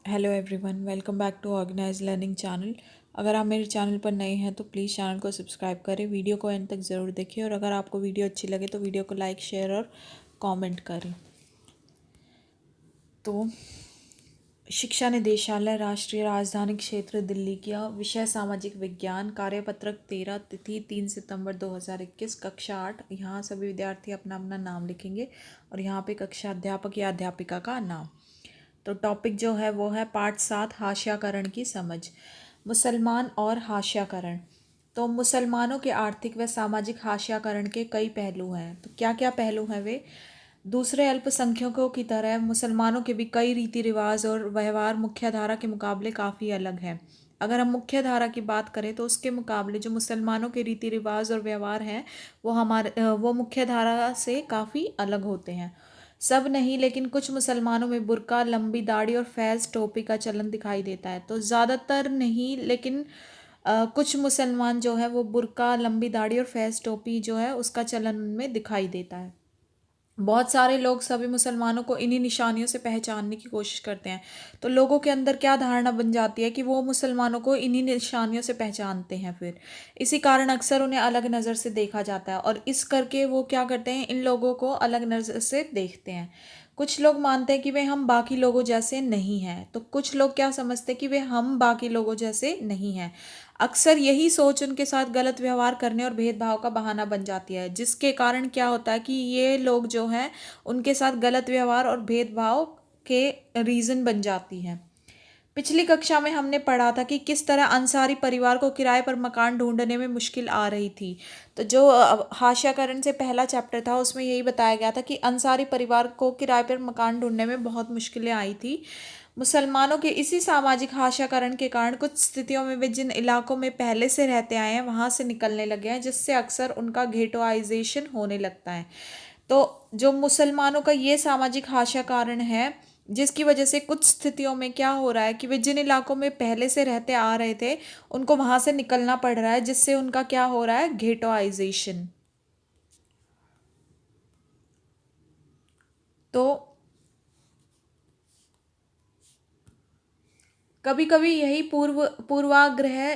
Hello everyone, welcome back to organize learning channel. अगर आप मेरे चैनल पर नए हैं तो प्लीज़ चैनल को सब्सक्राइब करें, वीडियो को एंड तक ज़रूर देखिए और अगर आपको वीडियो अच्छी लगे तो वीडियो को लाइक, शेयर और कमेंट करें। तो शिक्षा निदेशालय, राष्ट्रीय राजधानी क्षेत्र दिल्ली का, विषय सामाजिक विज्ञान, कार्यपत्रक 13, तिथि 3 सितंबर 2021, कक्षा 8। यहाँ सभी विद्यार्थी अपना अपना नाम लिखेंगे और यहाँ पे कक्षा अध्यापक या अध्यापिका का नाम। तो टॉपिक जो है वो है पाठ 7, हाशियाकरण की समझ। मुसलमान और हाशियाकरण। तो मुसलमानों के आर्थिक व सामाजिक हाशियाकरण के कई पहलू हैं। तो क्या क्या पहलू हैं वे? दूसरे अल्पसंख्यकों की तरह मुसलमानों के भी कई रीति रिवाज और व्यवहार मुख्यधारा के मुकाबले काफ़ी अलग हैं। अगर हम मुख्यधारा की बात करें तो उसके मुकाबले जो मुसलमानों के रीति रिवाज और व्यवहार हैं वो मुख्यधारा से काफ़ी अलग होते हैं। सब नहीं, लेकिन कुछ मुसलमानों में बुर्का, लंबी दाढ़ी और फैज़ टोपी का चलन दिखाई देता है। तो ज़्यादातर नहीं, लेकिन कुछ मुसलमान जो है वो बुर्का, लंबी दाढ़ी और फैज़ टोपी जो है उसका चलन उनमें दिखाई देता है। बहुत सारे लोग सभी मुसलमानों को इन्हीं निशानियों से पहचानने की कोशिश करते हैं। तो लोगों के अंदर क्या धारणा बन जाती है कि वो मुसलमानों को इन्हीं निशानियों से पहचानते हैं। फिर इसी कारण अक्सर उन्हें अलग नज़र से देखा जाता है और इस करके वो क्या करते हैं, इन लोगों को अलग नज़र से देखते हैं। कुछ लोग मानते हैं कि वे हम बाकी लोगों जैसे नहीं हैं, तो कुछ लोग क्या समझते हैं कि वे हम बाकी लोगों जैसे नहीं हैं। अक्सर यही सोच उनके साथ गलत व्यवहार करने और भेदभाव का बहाना बन जाती है, जिसके कारण क्या होता है कि ये लोग जो हैं उनके साथ गलत व्यवहार और भेदभाव के रीज़न बन जाती हैं। पिछली कक्षा में हमने पढ़ा था कि किस तरह अंसारी परिवार को किराए पर मकान ढूंढने में मुश्किल आ रही थी। तो जो हाशियाकरण से पहला चैप्टर था उसमें यही बताया गया था कि अंसारी परिवार को किराए पर मकान ढूंढने में बहुत मुश्किलें आई थी। मुसलमानों के इसी सामाजिक हाशियाकरण के कारण कुछ स्थितियों में वे जिन इलाकों में पहले से रहते आए हैं वहाँ से निकलने लगे हैं, जिससे अक्सर उनका घेटोआइजेशन होने लगता है। तो जो मुसलमानों का ये सामाजिक हाशियाकरण है, जिसकी वजह से कुछ स्थितियों में क्या हो रहा है कि वे जिन इलाकों में पहले से रहते आ रहे थे उनको वहाँ से निकलना पड़ रहा है, जिससे उनका क्या हो रहा है, घेटोआइजेशन। तो कभी कभी यही पूर्वाग्रह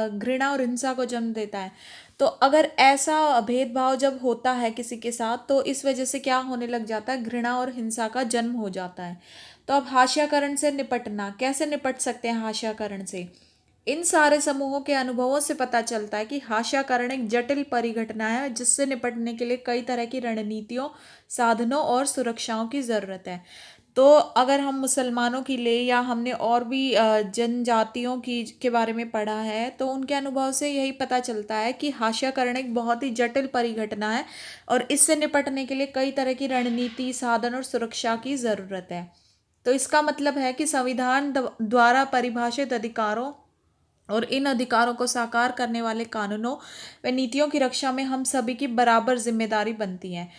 घृणा और हिंसा को जन्म देता है। तो अगर ऐसा भेदभाव जब होता है किसी के साथ तो इस वजह से क्या होने लग जाता है, घृणा और हिंसा का जन्म हो जाता है। तो अब हाशियाकरण से निपटना, कैसे निपट सकते हैं हाशियाकरण से? इन सारे समूहों के अनुभवों से पता चलता है कि हाशियाकरण एक जटिल परिघटना है जिससे निपटने के लिए कई तरह की रणनीतियों, साधनों और सुरक्षाओं की ज़रूरत है। तो अगर हम मुसलमानों की ले या हमने और भी जनजातियों की के बारे में पढ़ा है तो उनके अनुभव से यही पता चलता है कि हाशियाकरण एक बहुत ही जटिल परिघटना है और इससे निपटने के लिए कई तरह की रणनीति, साधन और सुरक्षा की ज़रूरत है। तो इसका मतलब है कि संविधान द्वारा परिभाषित अधिकारों और इन अधिकारों को साकार करने वाले कानूनों व नीतियों की रक्षा में हम सभी की बराबर जिम्मेदारी बनती है।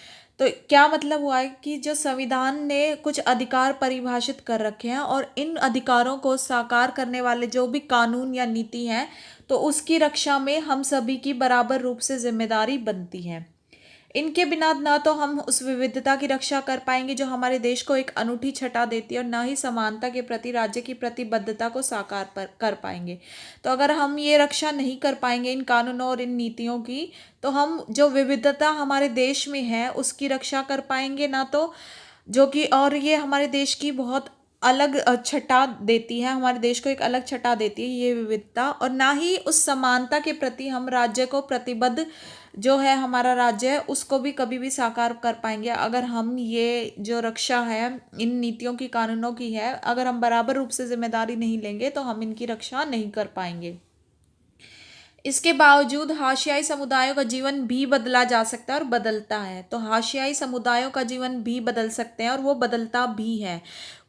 तो क्या मतलब हुआ है कि जो संविधान ने कुछ अधिकार परिभाषित कर रखे हैं और इन अधिकारों को साकार करने वाले जो भी कानून या नीति हैं तो उसकी रक्षा में हम सभी की बराबर रूप से जिम्मेदारी बनती है। इनके बिना ना तो हम उस विविधता की रक्षा कर पाएंगे जो हमारे देश को एक अनूठी छटा देती है और ना ही समानता के प्रति राज्य की प्रतिबद्धता को साकार कर पाएंगे। तो अगर हम ये रक्षा नहीं कर पाएंगे इन कानूनों और इन नीतियों की, तो हम जो विविधता हमारे देश में है उसकी रक्षा कर पाएंगे ना, तो जो कि और ये हमारे देश की बहुत अलग छटा देती है, हमारे देश को एक अलग छटा देती है ये विविधता, और ना ही उस समानता के प्रति हम राज्य को प्रतिबद्ध जो है हमारा राज्य है उसको भी कभी भी साकार कर पाएंगे। अगर हम ये जो रक्षा है इन नीतियों की, कानूनों की है, अगर हम बराबर रूप से जिम्मेदारी नहीं लेंगे तो हम इनकी रक्षा नहीं कर पाएंगे। इसके बावजूद हाशियाई समुदायों का जीवन भी बदला जा सकता है और बदलता है। तो हाशियाई समुदायों का जीवन भी बदल सकते हैं और वो बदलता भी है।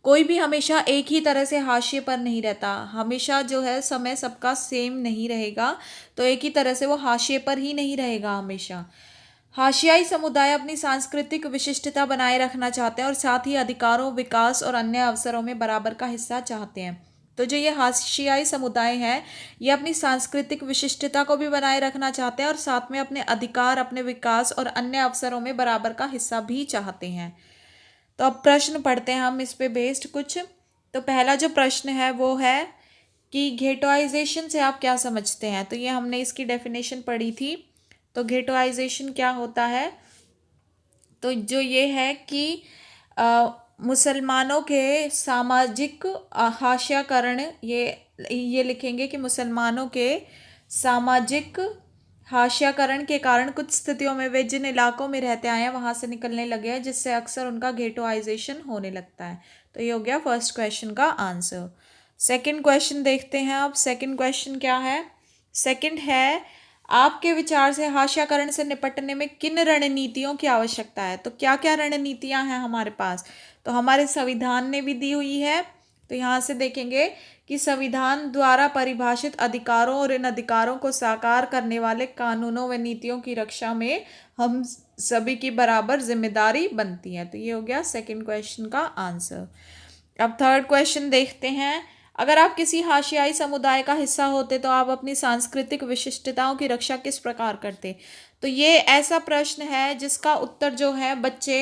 कोई भी हमेशा एक ही तरह से हाशिए पर नहीं रहता, हमेशा जो है समय सबका सेम नहीं रहेगा, तो एक ही तरह से वो हाशिए पर ही नहीं रहेगा हमेशा। हाशियाई समुदाय अपनी सांस्कृतिक विशिष्टता बनाए रखना चाहते हैं और साथ ही अधिकारों, विकास और अन्य अवसरों में बराबर का हिस्सा चाहते हैं। तो जो ये हाशियाई समुदाय है ये अपनी सांस्कृतिक विशिष्टता को भी बनाए रखना चाहते हैं और साथ में अपने अधिकार, अपने विकास और अन्य अवसरों में बराबर का हिस्सा भी चाहते हैं। तो अब प्रश्न पढ़ते हैं हम इस पे बेस्ड कुछ। तो पहला जो प्रश्न है वो है कि घेटोइजेशन से आप क्या समझते हैं। तो ये हमने इसकी डेफिनेशन पढ़ी थी। तो घेटोइजेशन क्या होता है, तो जो ये है कि मुसलमानों के सामाजिक हाशियाकरण, ये लिखेंगे कि मुसलमानों के सामाजिक हाशियाकरण के कारण कुछ स्थितियों में वे जिन इलाकों में रहते आए हैं वहाँ से निकलने लगे हैं, जिससे अक्सर उनका घेटोइजेशन होने लगता है। तो ये हो गया फर्स्ट क्वेश्चन का आंसर। सेकंड क्वेश्चन देखते हैं अब। सेकंड क्वेश्चन क्या है? सेकंड है, आपके विचार से हाशियाकरण से निपटने में किन रणनीतियों की आवश्यकता है। तो क्या क्या रणनीतियां हैं हमारे पास? तो हमारे संविधान ने भी दी हुई है। तो यहाँ से देखेंगे कि संविधान द्वारा परिभाषित अधिकारों और इन अधिकारों को साकार करने वाले कानूनों व नीतियों की रक्षा में हम सभी की बराबर जिम्मेदारी बनती है। तो ये हो गया सेकंड क्वेश्चन का आंसर। अब थर्ड क्वेश्चन देखते हैं। अगर आप किसी हाशियाई समुदाय का हिस्सा होते तो आप अपनी सांस्कृतिक विशिष्टताओं की रक्षा किस प्रकार करते। तो ये ऐसा प्रश्न है जिसका उत्तर जो है बच्चे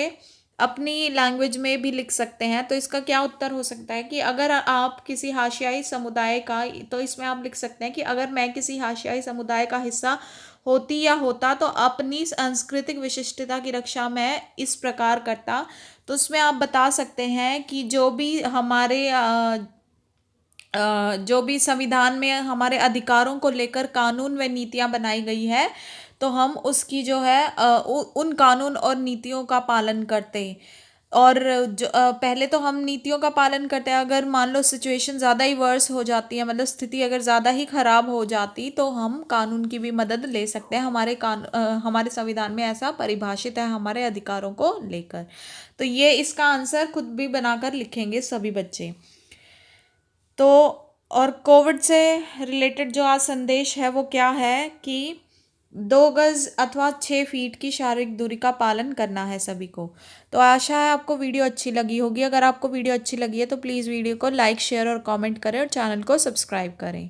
अपनी लैंग्वेज में भी लिख सकते हैं। तो इसका क्या उत्तर हो सकता है कि अगर आप किसी हाशियाई समुदाय का, तो इसमें आप लिख सकते हैं कि अगर मैं किसी हाशियाई समुदाय का हिस्सा होती या होता तो अपनी सांस्कृतिक विशिष्टता की रक्षा मैं इस प्रकार करता। तो उसमें आप बता सकते हैं कि जो भी हमारे जो भी संविधान में हमारे अधिकारों को लेकर कानून व नीतियां बनाई गई है, तो हम उसकी जो है उन कानून और नीतियों का पालन करते हैं। और जो पहले तो हम नीतियों का पालन करते हैं। अगर मान लो सिचुएशन ज़्यादा ही वर्स हो जाती है, मतलब स्थिति अगर ज़्यादा ही खराब हो जाती, तो हम कानून की भी मदद ले सकते हैं। हमारे संविधान में ऐसा परिभाषित है हमारे अधिकारों को लेकर। तो ये इसका आंसर खुद भी बनाकर लिखेंगे सभी बच्चे। तो और कोविड से रिलेटेड जो आज संदेश है वो क्या है कि 2 गज अथवा 6 फीट की शारीरिक दूरी का पालन करना है सभी को। तो आशा है आपको वीडियो अच्छी लगी होगी। अगर आपको वीडियो अच्छी लगी है तो प्लीज़ वीडियो को लाइक, शेयर और कमेंट करें और चैनल को सब्सक्राइब करें।